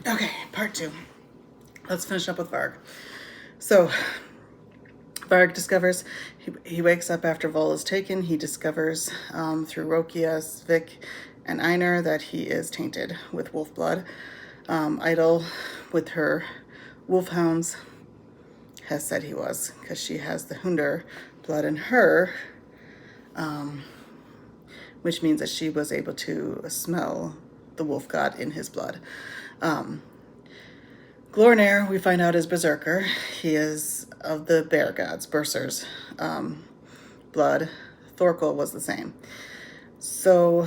Okay, part 2. Let's finish up with Varg. So, Varg discovers, he wakes up after Vol is taken. He discovers through Rokia, Svik, and Einar that he is tainted with wolf blood. Idol, with her wolfhounds, has said he was, because she has the Hundar blood in her, which means that she was able to smell the wolf god in his blood. Glornair, we find out, is Berserker. He is of the bear gods, Bursers, blood. Thorkel was the same. So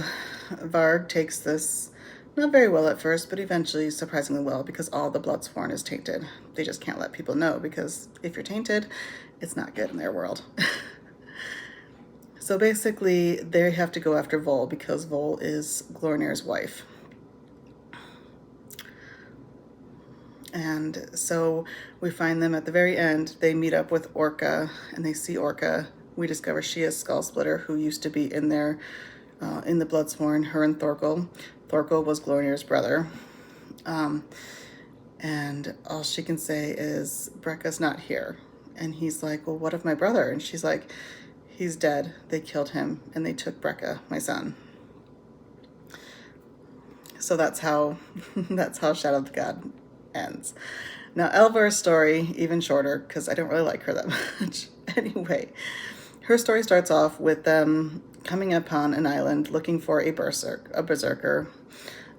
Varg takes this not very well at first, but eventually surprisingly well, because all the Bloodsworn is tainted. They just can't let people know, because if you're tainted, it's not good in their world. So basically, they have to go after Vol, because Vol is Glornair's wife. And so we find them at the very end. They meet up with Orca, and they see Orca. We discover she is Skull Splitter, who used to be in there, in the Bloodsworn, her and Thorkel. Thorkel was Glornair's brother. And all she can say is, Brekka's not here. And he's like, well, what of my brother? And she's like, he's dead. They killed him, and they took Brekka, my son. So that's how Shadow of the God ends. Now, Elvar's story, even shorter, because I don't really like her that much. Anyway, her story starts off with them coming upon an island looking for a berserker.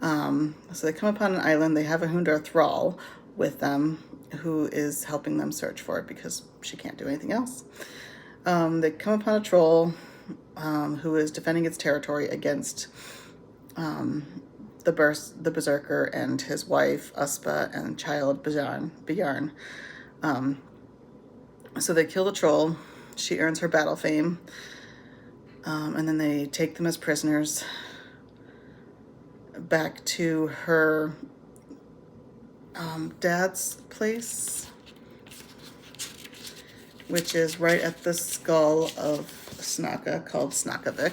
So they come upon an island. They have a Hundar thrall with them who is helping them search for it, because she can't do anything else. They come upon a troll who is defending its territory against the berserker and his wife Uspa and child Bjarn. So they kill the troll. She earns her battle fame, and then they take them as prisoners back to her dad's place, which is right at the skull of Snaka, called Snakavik.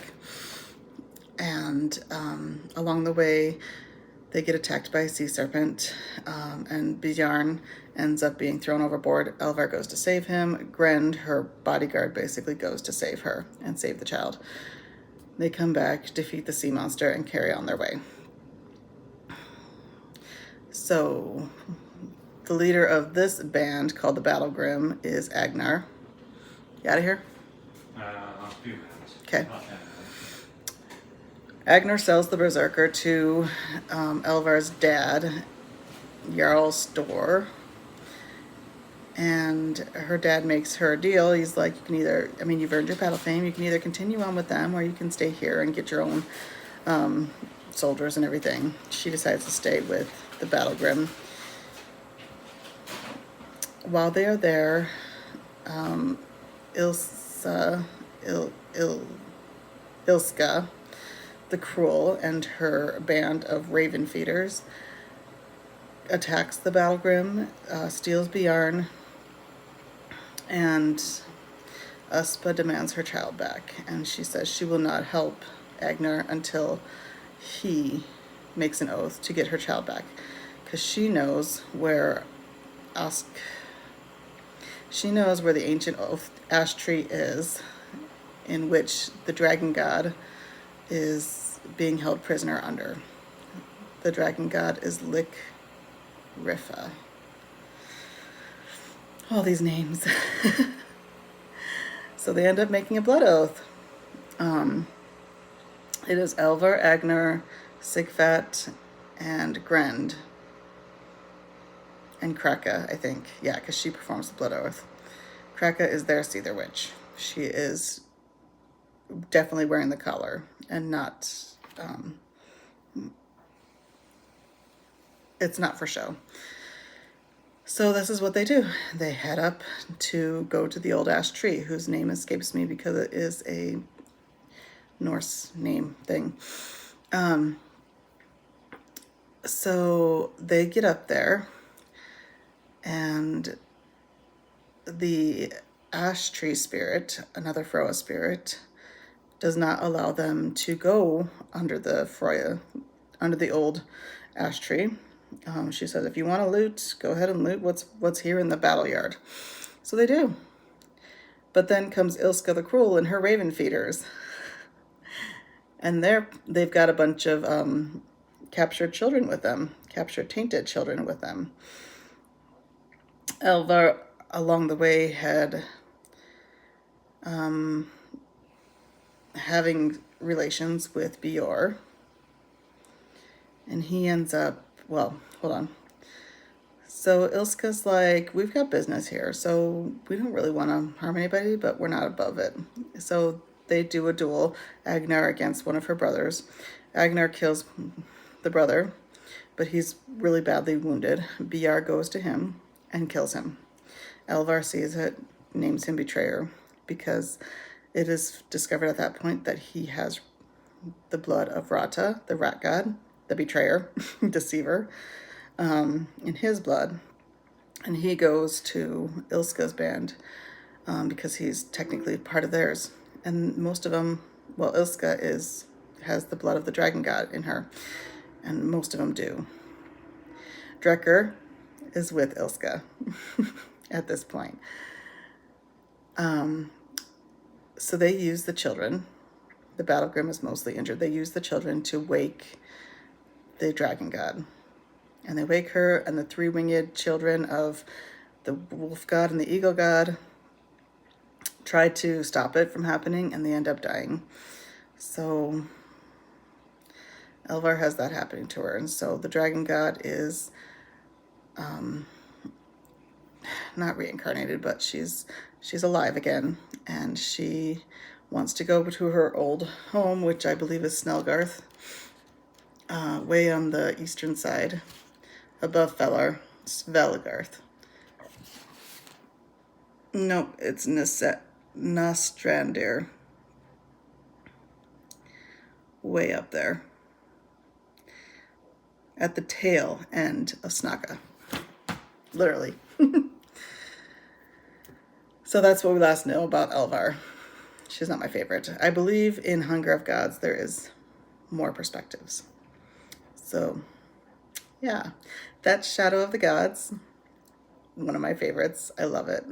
And along the way, they get attacked by a sea serpent, and Bjarn ends up being thrown overboard. Elvar goes to save him. Gwynne, her bodyguard, basically goes to save her and save the child. They come back, defeat the sea monster, and carry on their way. So the leader of this band, called the Battle Grim, is Agnar. You out of here? A few minutes. Okay. Agnar sells the berserker to Elvar's dad, Jarl Stor, and her dad makes her a deal. He's like, you can either, you've earned your battle fame, you can either continue on with them, or you can stay here and get your own soldiers and everything. She decides to stay with the Battle Grim. While they are there, Ilska, the Cruel, and her band of raven feeders attacks the Battle Grim, steals Bjarn, and Uspa demands her child back. And she says she will not help Agnar until he makes an oath to get her child back, because she knows where the ancient ash tree is, in which the dragon god is being held prisoner under. The dragon god is Rifa. All these names. So they end up making a blood oath. It is Elvar, Agnar, Sigvat, and Grend. And Kraka, I think. Yeah, because she performs the blood oath. Kraka is their Seether Witch. She is definitely wearing the collar and not, it's not for show. So this is what they do. They head up to go to the old ash tree, whose name escapes me because it is a Norse name thing. So they get up there, and the ash tree spirit, another Froa spirit, does not allow them to go under the old ash tree. She says, if you want to loot, go ahead and loot what's here in the battle yard. So they do. But then comes Ilska the Cruel and her raven feeders. And they've got a bunch of captured children with them, captured tainted children with them. Elvar, along the way, had having relations with Bjor. And he ends up, well, hold on. So Ilska's like, we've got business here, so we don't really want to harm anybody, but we're not above it. So they do a duel, Agnar against one of her brothers. Agnar kills the brother, but he's really badly wounded. Bjor goes to him and kills him. Elvar sees it, names him betrayer, because it is discovered at that point that he has the blood of Rata, the rat god, the betrayer, deceiver, in his blood. And he goes to Ilska's band because he's technically part of theirs. And most of them, well, Ilska has the blood of the dragon god in her, and most of them do. Drekker is with Ilska at this point. So they use the children. The Battlegrim is mostly injured. They use the children to wake the dragon god. And they wake her and the three-winged children of the wolf god and the eagle god try to stop it from happening, and they end up dying. So Elvar has that happening to her. And so the dragon god is not reincarnated, but she's alive again. And she wants to go to her old home, which I believe is Snellgarth, way on the eastern side, above Svelagarth. Nope, it's Nostrandir. Way up there. At the tail end of Snaka. Literally. So that's what we last know about Elvar. She's not my favorite. I believe in Hunger of Gods there is more perspectives. So, yeah. That's Shadow of the Gods. One of my favorites. I love it.